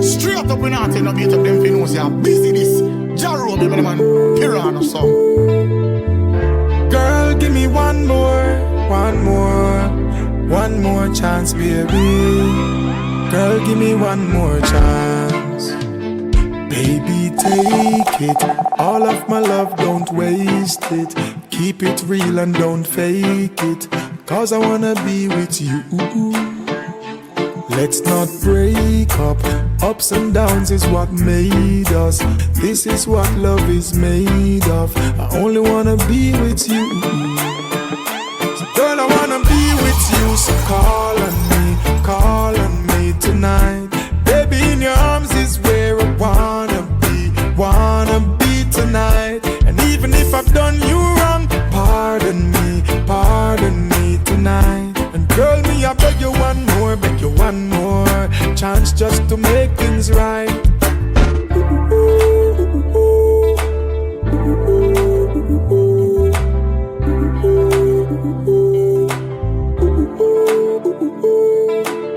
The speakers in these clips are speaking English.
Straight up in art, no beat up them finos, yeah. Busy this. Jarro, me man, Piranha song. Girl, give me one more chance, baby. Girl, give me one more chance. Baby, take it. All of my love, don't waste it. Keep it real and don't fake it. Cause I wanna be with you. Let's not break up. Ups and downs is what made us. This is what love is made of. I only wanna be with you. So girl, I wanna be with you. So call on me tonight. Baby, in your arms is where I wanna be tonight. And even if I've done you wrong, pardon me tonight. And girl, me I beg you one more chance just to make things right.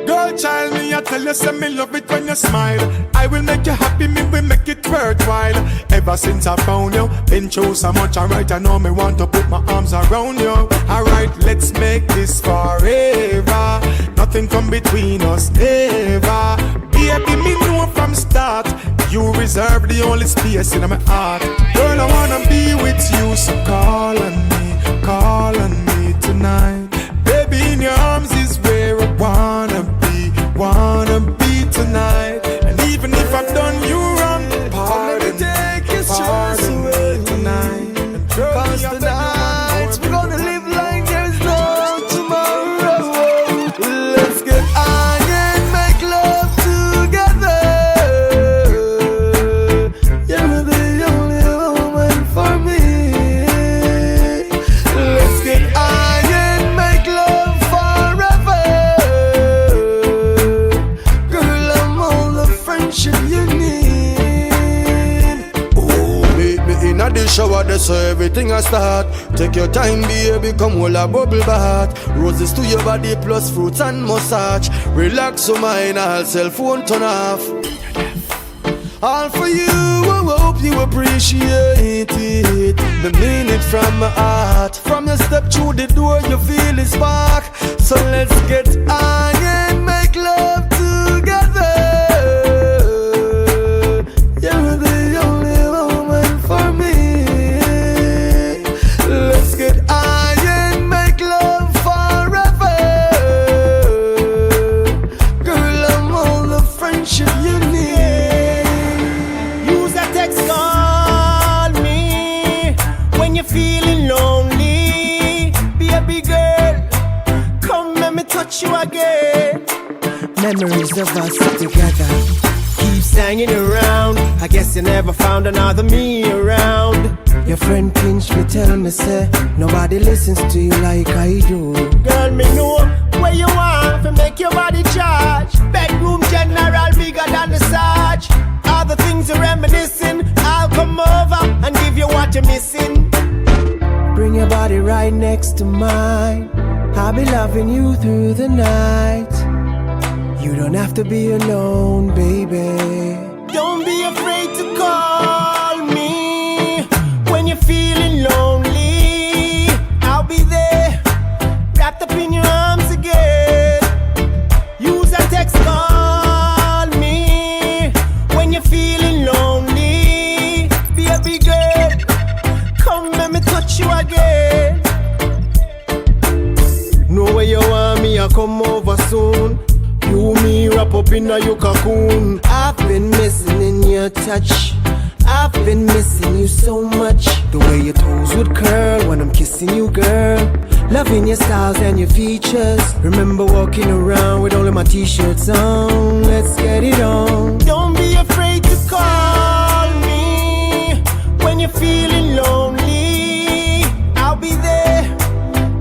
Girl, child, me I tell you, say me love it when you smile. I will make you happy, me will make it worthwhile. Ever since I found you, been through so much, alright, I know me want to put my arms around you. Alright, let's make this forever. Nothing come between us, never. Baby, me know from start, you reserve the only space in my heart. Girl, I wanna be with you, so call on me tonight. Baby, in your arms is where I wanna be tonight. And even if I've done you wrong, pardon me tonight. And girl, cause tonight we're gonna live like there's no tomorrow. Let's get high and make love together. You're the only woman for me. Let's get high and make love forever. Girl, I'm all the friendship you need. Oh, meet me in the shower, that's how everything I start. Take your time, baby, come hold a bubble bath. Roses to your body plus fruits and massage. Relax your mind, all cell phone turn off. All for you, I hope you appreciate it. The meaning from my heart. From your step through the door, you feel the spark. So let's get high and make love together. You're the only woman for me. Let's get high and make love forever. Girl, I'm all the friendship you need. Use a text, call me when you're feeling lonely. Baby girl, come let me touch you again. Memories of us together keeps hanging around. I guess you never found another me around. Your friend pinch me, tell me, say nobody listens to you like I do. Girl, me know where you are to make your body charge. Bedroom general bigger than the Sarge. All the things you're reminiscing, I'll come over and give you what you're missing. Bring your body right next to mine. I'll be loving you through the night. You don't have to be alone, baby. Don't be afraid to call me when you're feeling lonely. I'll be there, wrapped up in your arms again. Use a text, call me when you're feeling lonely. Baby girl, come let me touch you again. Know where you want me, I'll come over soon. You me wrap up in a your cocoon. I've been missing in your touch. I've been missing you so much. The way your toes would curl when I'm kissing you, girl. Loving your styles and your features. Remember walking around with all of my t-shirts on. Let's get it on. Don't be afraid to call me when you're feeling lonely. I'll be there,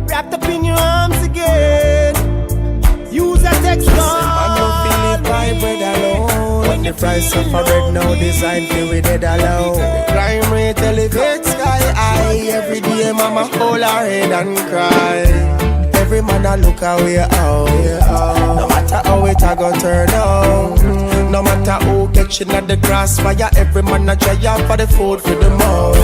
wrapped up in your arms again. Use a text, call when the price of a bread now designed to be dead alone. Crime rate elevates sky high. Every day mama hold her head and cry. Every man a look away out. matter how it a go turn out. No matter who catching at the crossfire, every man a try out for the food for the mouth.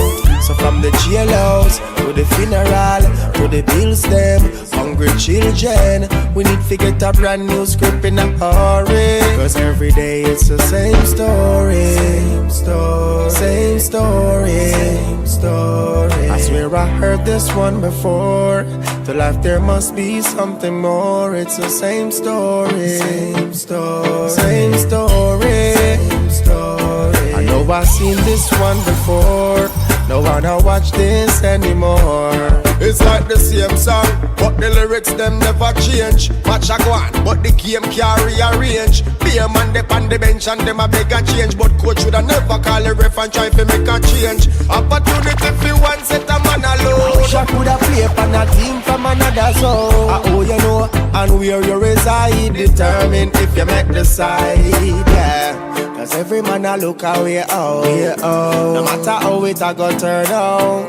So from the jailhouse to the funeral to the bills them, hungry children, we need to get a brand new script in a hurry. Cause every day it's the same story, same story, same story, same story. I swear I heard this one before. To life there must be something more. It's the same story, same story, same story, same story. I know I've seen this one before. No wanna watch this anymore. It's like the same song, but the lyrics them never change. Match a go on, but the game can't rearrange. Be a man dep on the bench and them a beg a change. But coach woulda never call a ref and try to make a change. Opportunity for one set a man alone. Shot coulda play on a team from another zone. Oh you know, and where you reside determine if you make the side, yeah. Cause every man a look away out, yeah, oh. No matter how it a go turn out.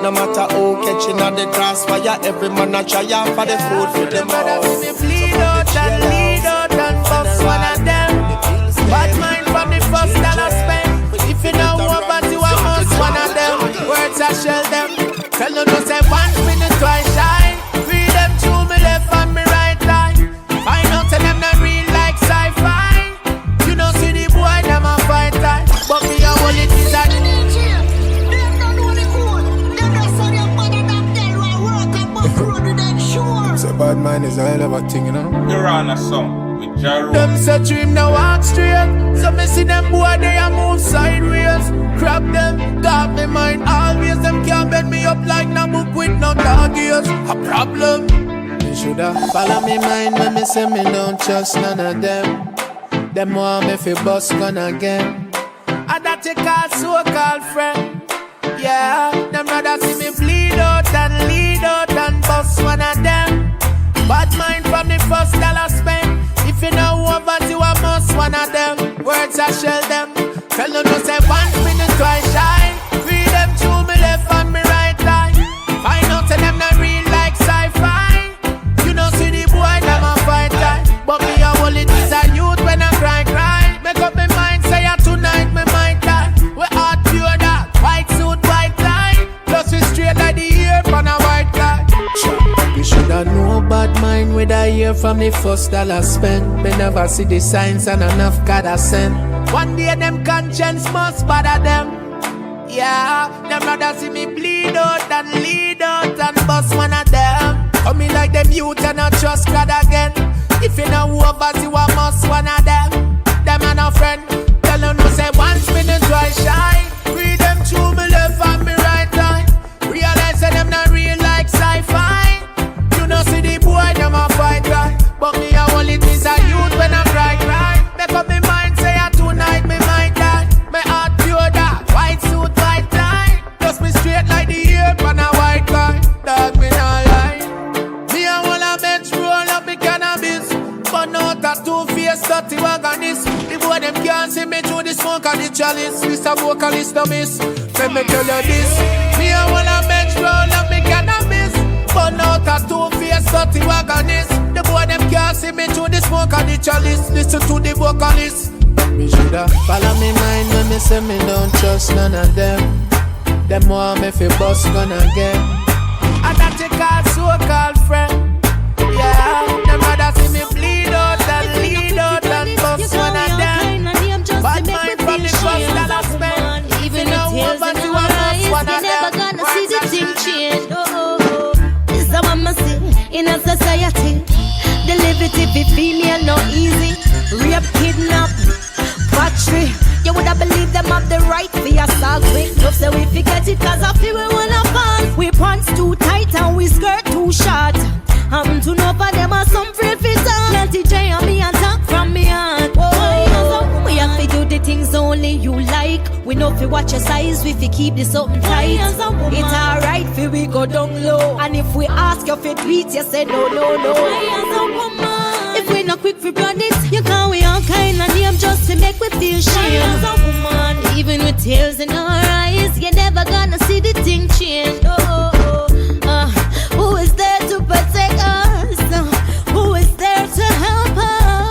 No matter who catching at the crossfire, every man a try out for the food for them all. Me bleed out and lead out and bust one of them. Bad mind from the first dollar spent. If you know what you are most one of them. Words I shell them. Tell them to say once minute twice shy. Free them through me left and me right line. Find out to them not real like sci-fi. You know see the boy them a fight time. But me a hold it is a So bad mind is a hell of a thing, you know. You're on a song with Jaro. them say dream now walk straight. So me see them boy they a move sideways. Crap them, got me mind always. Them can't bend me up like no book with no dog ears. A problem. Me shoulda follow me mind when me say me don't trust none of them. Them want me fi bust gun again. And that you call so-called friend. Yeah, them rather see me bleed out and lead out and bust one of them. Bad mind from the first dollar spent. If you know what you are must one of them. Words I shell them. Tell them to say once minute twice shy. Free them through me left and me right line. Find out to them not real like sci-fi. You know see the boy them a fight time. But me a hold it is a youth when I cry. Make up my mind say tonight me might die. We hard pure that white suit white line. Plus we straight like the ear on a white guy. You shoulda know bad mind with a year from the first dollar spent. Me never see the signs and enough God I send. One day them conscience must bother them. Yeah, them rather see me bleed out and lead out and bust one of them. Coming like them youth and not trust God again. If you know who over you a must one of them. Them and a friend. Tell them no say once minute twice shy. Free them through me left and me right line. Realize that them not real like sci-fi. You know see the boy them a fight right. But me a hold it is a youth when I cry. Make up me mind say tonight me might die. My heart pure that white suit white line. Just me straight like the ear on a white guy. Dog me not lie. Me a wanna bench roll up the cannabis. But not a two-faced dirty wagonist. The boy them can't see me through the smoke and the chalice. Mr. Vocalist no miss. Let me tell you this. Me a wanna bench roll up the cannabis. But not a two-faced dirty wagonist. The boy them can't see me through the smoke and the chalice. Listen to the vocalist. Me shoulda follow me mind when me say me don't trust none of them. Them want me fi bust gun again. And that you call so-called friend. Yeah, them rather see me bleed out and lead out and bust one of them. Bad mind from the first dollar spent. Even though what you want bust one of them. You're never gonna see the thing change. This is what I see in a society. The liberty for female no easy. Rape, kidnap, battery. You woulda believe them have the right for assault. We love say we forget it cause I feel we wanna fall. We pants too tight and we skirt too short. I'm too know for them are some free fit on. Latty J on me and talk from me on. Whoa. We have to do the things only you like. We know if you watch your size, we fi keep this something tight. It's alright fi we go down low. And if we ask you fi tweet, you say no. If we not quick for it, you can we all kind of name just to make we feel shame. As a woman, even with tears in our eyes, you're never gonna see the thing change. Who is there to protect us? Who is there to help us?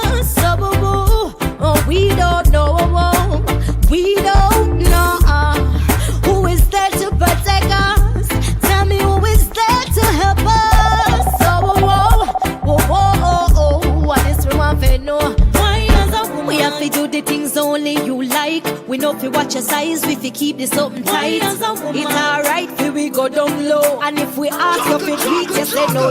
the things only you like. We know if you watch your size, if you keep this open tight. It's alright if we go down low. And if we ask you if we just say no.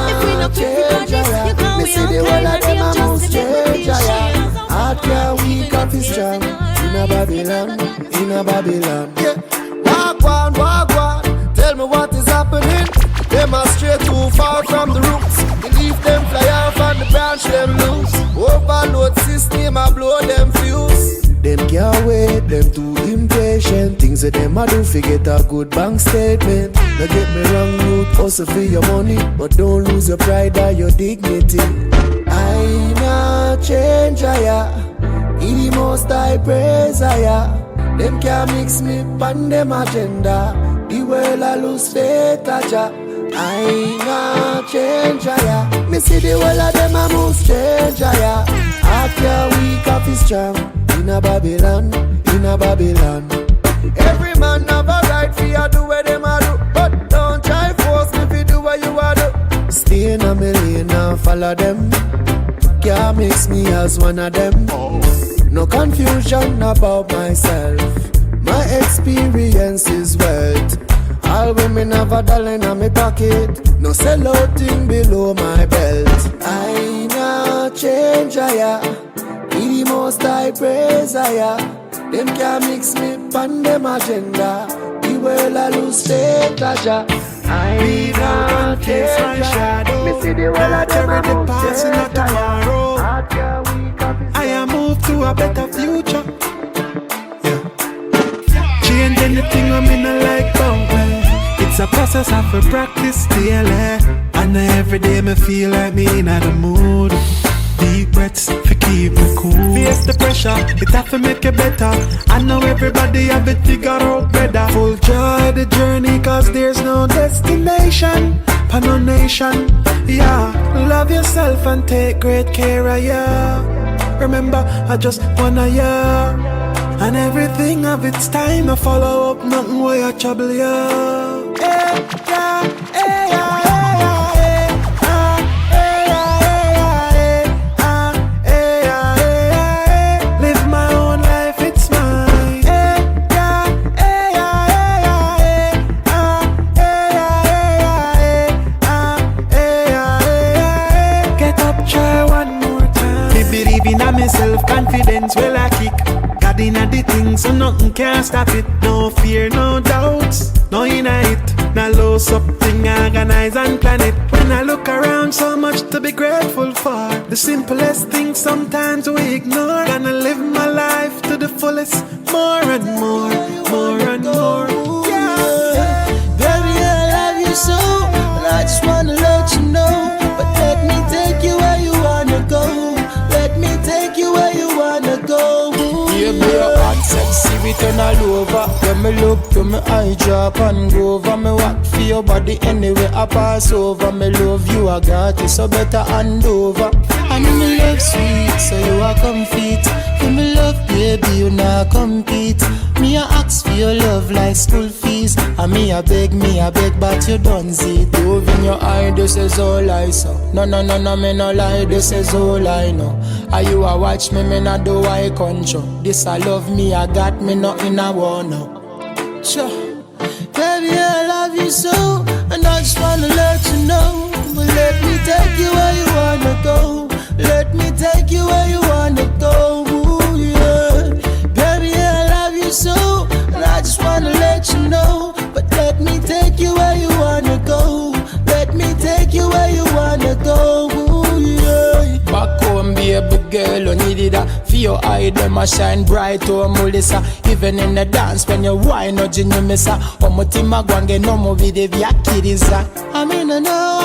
If we not change, you can't me see the whole of them a move strange. Heart can't weak up is strong. In a Babylon. Yeah. Walk one. Tell me what is happening. Them are straight too far from the roots. Believe them fly off and the branch them loose. Overload system a blow them fuse. Them can't wait, them too impatient. Things that them a do forget a good bank statement. Don't get me wrong, youth hustle for your money, but don't lose your pride or your dignity. I not change, in the most I praise, them can't mix me pan them agenda. The world I lose faith, I not change, me see the world of them a move strange, heart can't weak up is strong. In a Babylon. Every man have a right for you do what them a do, but don't try force me if you do what you a do. Stay in a million and follow them. Can't mix me as one of them. No confusion about myself. My experience is wealth. All women have a dollar in my pocket. No sell out thing below my belt. I not change, the most I praise, them can't mix me pan them agenda. The world I lose faith, I not change, me see the world of them a move change, tomorrow. I am moved to a better future. Yeah. Change anything I'm in a like bounty. It's a process of a practice daily. And every day me feel like me in the mood. Deep breaths to keep me cool. Face the pressure, it have to make you better. I know everybody have it figured out better. Full joy the journey, cause there's no destination. No nation, yeah. Love yourself and take great care of you. Remember, I just wanna you. And everything of its time, I follow up, nothing where I trouble you. Live my own life, it's mine. Get up, try one more time. Me believe in myself, confidence will I kick. God in the things, so nothing can stop it. No fear, no doubts, no inner it. Now low something organized and plan it. When I look around, so much to be grateful for. The simplest things sometimes we ignore. Gonna live my life to the fullest, more and more. Yeah. Baby, I love you so, and I just wanna let you know. But let me take you where you wanna go. Let me take you where you wanna go. Yeah, me your heart sexy, we turn all over. When me look to me eye drop and go over. Me walk for your body anyway I pass over. Me love you, I got you, so better hand over. And me love sweet, so you are complete. When me love baby, you not compete. Me a ask for your love like school fees. And me a beg, but you don't see it. Love in your eye, this is all I saw. No, me no lie, this is all I know. Are you a watch me not do I control. This I love me, I got me nothing I want now. Sure. Baby, I love you so, and I just wanna let you know. But let me take you where you wanna go. Let me take you where you wanna go. Ooh, yeah. Baby, I love you so, and I just wanna let you know. But let me take you where you wanna go. Let me take you where you wanna go. Ooh, yeah. Back home, baby girl, you needed that. For your eye, them a shine bright, oh Melissa. Even in the dance, when you whine, no genius, miss her. Omo tima gwange, no more video, via kiddies. I mean, I know